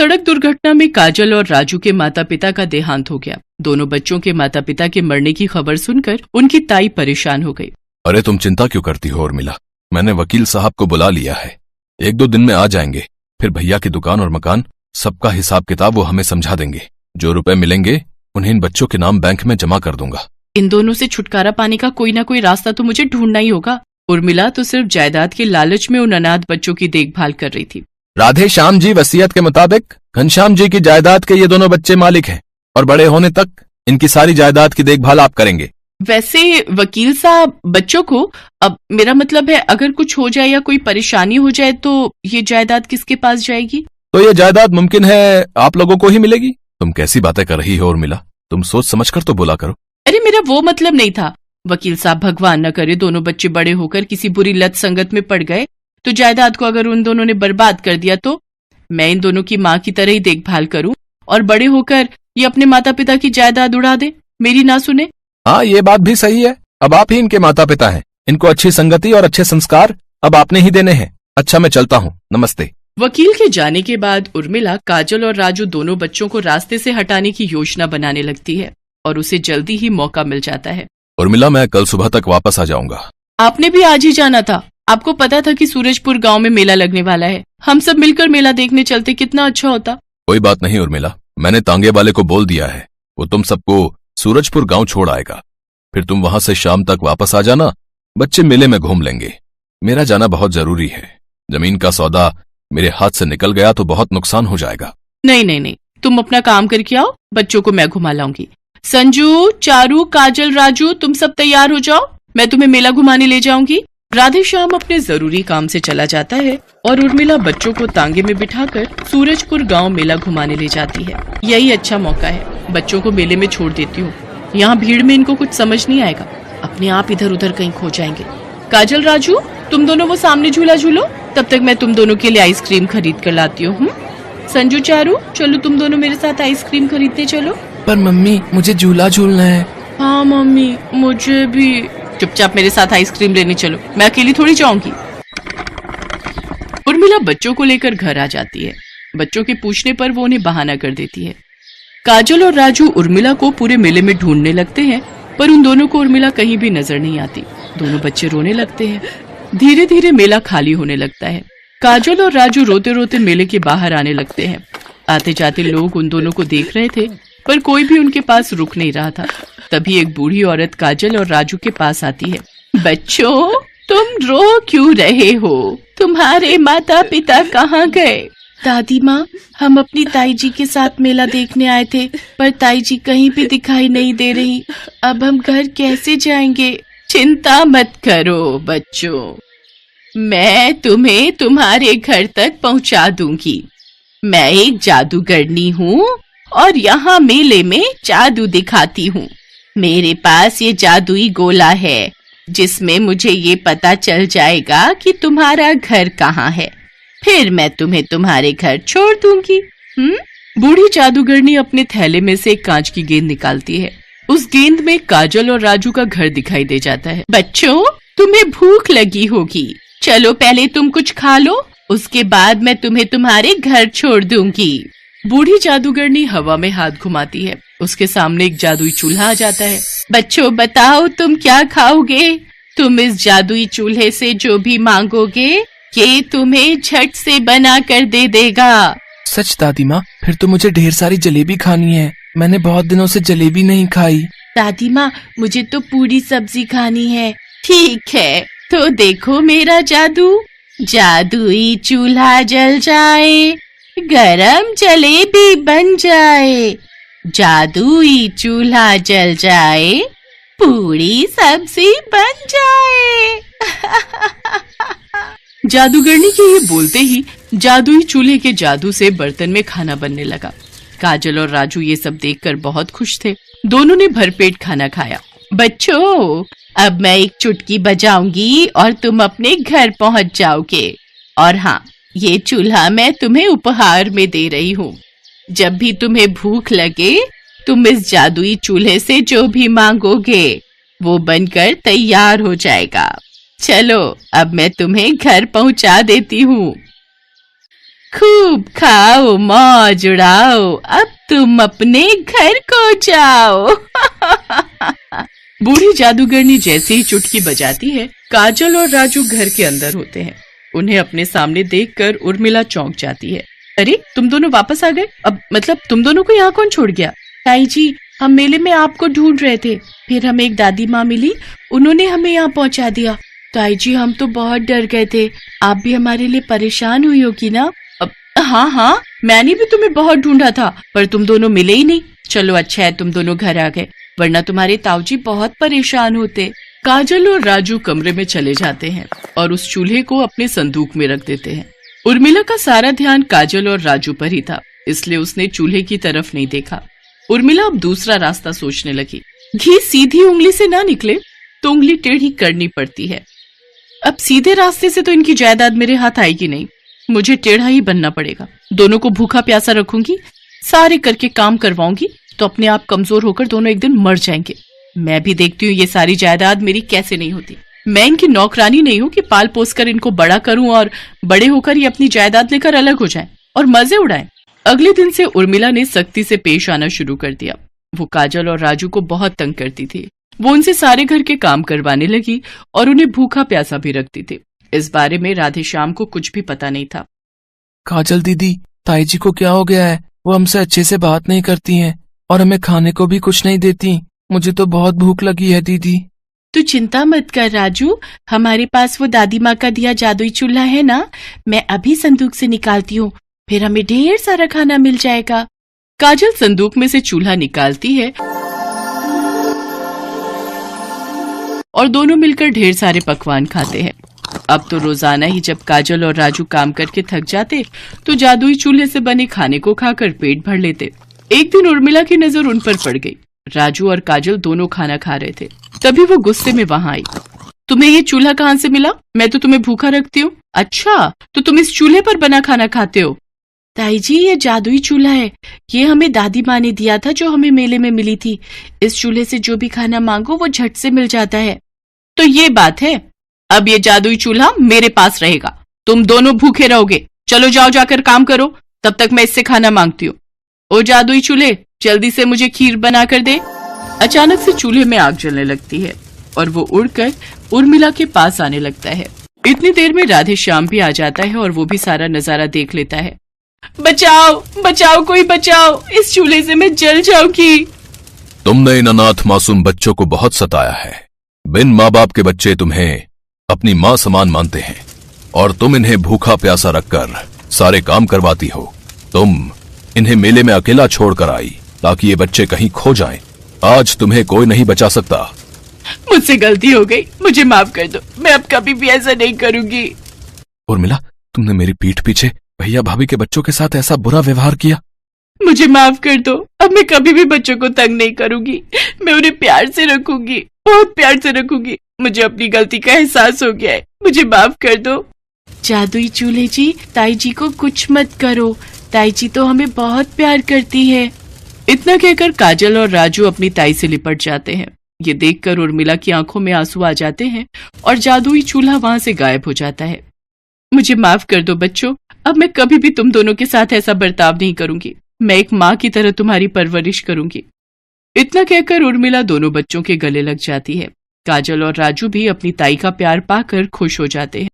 सड़क दुर्घटना में काजल और राजू के माता पिता का देहांत हो गया। दोनों बच्चों के माता पिता के मरने की खबर सुनकर उनकी ताई परेशान हो गई। अरे तुम चिंता क्यों करती हो उर्मिला, मैंने वकील साहब को बुला लिया है, 1-2 दिन में आ जाएंगे। फिर भैया की दुकान और मकान सबका हिसाब किताब वो हमें समझा देंगे। जो रुपए मिलेंगे उन्हें इन बच्चों के नाम बैंक में जमा कर दूंगा। इन दोनों से छुटकारा पाने का कोई ना कोई रास्ता तो मुझे ढूंढना ही होगा। उर्मिला तो सिर्फ जायदाद के लालच में उन अनाथ बच्चों की देखभाल कर रही थी। राधे श्याम जी वसीयत के मुताबिक घनश्याम जी की जायदाद के ये दोनों बच्चे मालिक हैं और बड़े होने तक इनकी सारी जायदाद की देखभाल आप करेंगे। वैसे वकील साहब, बच्चों को, अब मेरा मतलब है अगर कुछ हो जाए या कोई परेशानी हो जाए तो ये जायदाद किसके पास जाएगी? तो ये जायदाद मुमकिन है आप लोगों को ही मिलेगी। तुम कैसी बातें कर रही हो उर्मिला, तुम सोच समझकर तो बोला करो। अरे मेरा वो मतलब नहीं था वकील साहब, भगवान न करे दोनों बच्चे बड़े होकर किसी बुरी लत संगत में पड़ गए तो जायदाद को अगर उन दोनों ने बर्बाद कर दिया तो मैं इन दोनों की माँ की तरह ही देखभाल करूं और बड़े होकर ये अपने माता पिता की जायदाद उड़ा दे, मेरी ना सुने। हाँ ये बात भी सही है, अब आप ही इनके माता पिता हैं, इनको अच्छी संगति और अच्छे संस्कार अब आपने ही देने हैं। अच्छा मैं चलता हूँ, नमस्ते। वकील के जाने के बाद उर्मिला, काजल और राजू दोनों बच्चों को रास्ते से हटाने की योजना बनाने लगती है और उसे जल्दी ही मौका मिल जाता है। उर्मिला मैं कल सुबह तक वापस आ जाऊंगा। आपने भी आज ही जाना था, आपको पता था कि सूरजपुर गांव में मेला लगने वाला है, हम सब मिलकर मेला देखने चलते कितना अच्छा होता। कोई बात नहीं उर्मिला, मैंने तांगे वाले को बोल दिया है, वो तुम सबको सूरजपुर गांव छोड़ आएगा। फिर तुम वहां से शाम तक वापस आ जाना, बच्चे मेले में घूम लेंगे। मेरा जाना बहुत जरूरी है, जमीन का सौदा मेरे हाथ से निकल गया तो बहुत नुकसान हो जाएगा। नहीं नहीं नहीं, तुम अपना काम करके आओ, बच्चों को मैं घुमा लाऊंगी। संजू, चारू, काजल, राजू तुम सब तैयार हो जाओ, मैं तुम्हें मेला घुमाने ले जाऊंगी। राधे श्याम अपने जरूरी काम से चला जाता है और उर्मिला बच्चों को तांगे में बिठाकर सूरजपुर गांव मेला घुमाने ले जाती है। यही अच्छा मौका है, बच्चों को मेले में छोड़ देती हूँ, यहाँ भीड़ में इनको कुछ समझ नहीं आएगा, अपने आप इधर उधर कहीं खो जाएंगे। काजल, राजू तुम दोनों वो सामने झूला झूलो, तब तक मैं तुम दोनों के लिए आइसक्रीम खरीद कर लाती हूँ। संजू, चारू चलो तुम दोनों मेरे साथ आइसक्रीम खरीदने चलो। पर मम्मी मुझे झूला झूलना है। हाँ मम्मी मुझे भी। चुपचाप मेरे साथ आइसक्रीम लेने चलो, मैं अकेली थोड़ी जाऊंगी। उर्मिला बच्चों को लेकर घर आ जाती है। बच्चों के पूछने पर वो उन्हें बहाना कर देती है। काजल और राजू उर्मिला को पूरे मेले में ढूंढने लगते हैं पर उन दोनों को उर्मिला कहीं भी नजर नहीं आती। दोनों बच्चे रोने लगते हैं। धीरे धीरे मेला खाली होने लगता है। काजल और राजू रोते रोते मेले के बाहर आने लगते हैं। आते जाते लोग उन दोनों को देख रहे थे पर कोई भी उनके पास रुक नहीं रहा था। तभी एक बूढ़ी औरत काजल और राजू के पास आती है। बच्चों तुम रो क्यों रहे हो, तुम्हारे माता पिता कहाँ गए? दादी माँ, हम अपनी ताई जी के साथ मेला देखने आए थे पर ताई जी कहीं भी दिखाई नहीं दे रही, अब हम घर कैसे जाएंगे? चिंता मत करो बच्चों, मैं तुम्हें तुम्हारे घर तक पहुँचा दूंगी। मैं एक जादूगरनी हूँ और यहाँ मेले में जादू दिखाती हूँ। मेरे पास ये जादुई गोला है जिसमें मुझे ये पता चल जाएगा कि तुम्हारा घर कहाँ है, फिर मैं तुम्हें तुम्हारे घर छोड़ दूंगी। बूढ़ी जादूगरनी अपने थैले में से एक कांच की गेंद निकालती है। उस गेंद में काजल और राजू का घर दिखाई दे जाता है। बच्चों तुम्हें भूख लगी होगी, चलो पहले तुम कुछ खा लो, उसके बाद मैं तुम्हें तुम्हारे घर छोड़ दूंगी। बूढ़ी जादूगरनी हवा में हाथ घुमाती है। उसके सामने एक जादुई चूल्हा आ जाता है। बच्चों बताओ तुम क्या खाओगे? तुम इस जादुई चूल्हे से जो भी मांगोगे ये तुम्हें झट से बना कर दे देगा। सच दादी माँ, फिर तो मुझे ढेर सारी जलेबी खानी है, मैंने बहुत दिनों से जलेबी नहीं खाई। दादी माँ मुझे तो पूरी सब्जी खानी है। ठीक है तो देखो मेरा जादू, जादुई चूल्हा जल जाए, गरम जलेबी बन जाए, जादुई चूल्हा जल जाए, पूरी सब्जी बन जाए। जादूगरनी के ये बोलते ही जादुई चूल्हे के जादू से बर्तन में खाना बनने लगा। काजल और राजू ये सब देखकर बहुत खुश थे। दोनों ने भरपेट खाना खाया। बच्चों अब मैं एक चुटकी बजाऊंगी और तुम अपने घर पहुंच जाओगे। और हाँ, ये चूल्हा मैं तुम्हें उपहार में दे रही हूँ। जब भी तुम्हें भूख लगे तुम इस जादुई चूल्हे से जो भी मांगोगे वो बनकर तैयार हो जाएगा। चलो अब मैं तुम्हें घर पहुंचा देती हूँ। खूब खाओ मौज उड़ाओ, अब तुम अपने घर को जाओ। बूढ़ी जादूगरनी जैसे ही चुटकी बजाती है, काजल और राजू घर के अंदर होते हैं। उन्हें अपने सामने देखकर उर्मिला चौंक जाती है। अरे तुम दोनों वापस आ गए? अब मतलब तुम दोनों को यहाँ कौन छोड़ गया? ताई जी, हम मेले में आपको ढूंढ रहे थे, फिर हमें एक दादी माँ मिली, उन्होंने हमें यहाँ पहुँचा दिया। ताई जी, हम तो बहुत डर गए थे, आप भी हमारे लिए परेशान हुई होगी ना? हाँ, मैंने भी तुम्हें बहुत ढूंढा था, पर तुम दोनों मिले ही नहीं। चलो अच्छा है तुम दोनों घर आ गए, वरना तुम्हारे ताऊजी बहुत परेशान होते। काजल और राजू कमरे में चले जाते हैं और उस चूल्हे को अपने संदूक में रख देते हैं। उर्मिला का सारा ध्यान काजल और राजू पर ही था, इसलिए उसने चूल्हे की तरफ नहीं देखा। उर्मिला अब दूसरा रास्ता सोचने लगी। घी सीधी उंगली से ना निकले तो उंगली टेढ़ी करनी पड़ती है। अब सीधे रास्ते से तो इनकी जायदाद मेरे हाथ आएगी नहीं, मुझे टेढ़ा ही बनना पड़ेगा। दोनों को भूखा प्यासा रखूंगी, सारे करके काम करवाऊंगी, तो अपने आप कमजोर होकर दोनों एक दिन मर जाएंगे। मैं भी देखती हूँ ये सारी जायदाद मेरी कैसे नहीं होती। मैं इनकी नौकरानी नहीं हूँ कि पाल पोस कर इनको बड़ा करूं और बड़े होकर ये अपनी जायदाद लेकर अलग हो जाएं और मजे उड़ाएं। अगले दिन से उर्मिला ने सख्ती से पेश आना शुरू कर दिया। वो काजल और राजू को बहुत तंग करती थी। वो उनसे सारे घर के काम करवाने लगी और उन्हें भूखा प्यासा भी रखती थी। इस बारे में राधे श्याम को कुछ भी पता नहीं था। काजल दीदी, ताई जी को क्या हो गया है? वो हमसे अच्छे से बात नहीं करती हैं और हमें खाने को भी कुछ नहीं देती। मुझे तो बहुत भूख लगी है दीदी। तू चिंता मत कर राजू, हमारे पास वो दादी माँ का दिया जादुई चूल्हा है ना, मैं अभी संदूक से निकालती हूँ, फिर हमें ढेर सारा खाना मिल जाएगा। काजल संदूक में से चूल्हा निकालती है और दोनों मिलकर ढेर सारे पकवान खाते हैं। अब तो रोजाना ही जब काजल और राजू काम करके थक जाते तो जादुई चूल्हे से बने खाने को खाकर पेट भर लेते। एक दिन उर्मिला की नजर उन पर पड़ गई। राजू और काजल दोनों खाना खा रहे थे, तभी वो गुस्से में वहां आई। तुम्हें ये चूल्हा कहाँ से मिला? मैं तो तुम्हें भूखा रखती हूँ। अच्छा, तो तुम इस चूल्हे पर बना खाना खाते हो? ताई जी, ये जादुई चूल्हा है, ये हमें दादी माँ ने दिया था जो हमें मेले में मिली थी। इस चूल्हे से जो भी खाना मांगो वो झट से मिल जाता है। तो ये बात है, अब ये जादुई चूल्हा मेरे पास रहेगा, तुम दोनों भूखे रहोगे। चलो जाओ, जाकर काम करो, तब तक मैं इससे खाना मांगती हूँ। ओ जादुई चूल्हे, जल्दी से मुझे खीर बना कर दे। अचानक से चूल्हे में आग जलने लगती है और वो उड़कर उर्मिला के पास आने लगता है। इतनी देर में राधे श्याम भी आ जाता है और वो भी सारा नजारा देख लेता है। बचाओ बचाओ, कोई बचाओ, इस चूल्हे से मैं जल जाऊंगी। तुमने इन अनाथ मासूम बच्चों को बहुत सताया है। बिन माँ बाप के बच्चे तुम्हें अपनी माँ समान मानते हैं और तुम इन्हें भूखा प्यासा रखकर सारे काम करवाती हो। तुम इन्हें मेले में अकेला छोड़कर आई ताकि ये बच्चे कहीं खो जाएं। आज तुम्हें कोई नहीं बचा सकता। मुझसे गलती हो गई, मुझे माफ कर दो, मैं अब कभी भी ऐसा नहीं करूंगी। उर्मिला, तुमने मेरी पीठ पीछे भैया भाभी के बच्चों के साथ ऐसा बुरा व्यवहार किया। मुझे माफ कर दो, अब मैं कभी भी बच्चों को तंग नहीं करूंगी। मैं उन्हें प्यार से रखूंगी, बहुत प्यार से रखूंगी। मुझे अपनी गलती का एहसास हो गया है, मुझे माफ कर दो। जादुई चूल्हे जी, ताई जी को कुछ मत करो, ताई जी तो हमें बहुत प्यार करती है। इतना कहकर काजल और राजू अपनी ताई से लिपट जाते हैं। ये देखकर उर्मिला की आंखों में आंसू आ जाते हैं और जादुई चूल्हा वहां से गायब हो जाता है। मुझे माफ कर दो बच्चों, अब मैं कभी भी तुम दोनों के साथ ऐसा बर्ताव नहीं करूंगी। मैं एक माँ की तरह तुम्हारी परवरिश करूंगी। इतना कहकर उर्मिला दोनों बच्चों के गले लग जाती है। काजल और राजू भी अपनी ताई का प्यार पाकर खुश हो जाते हैं।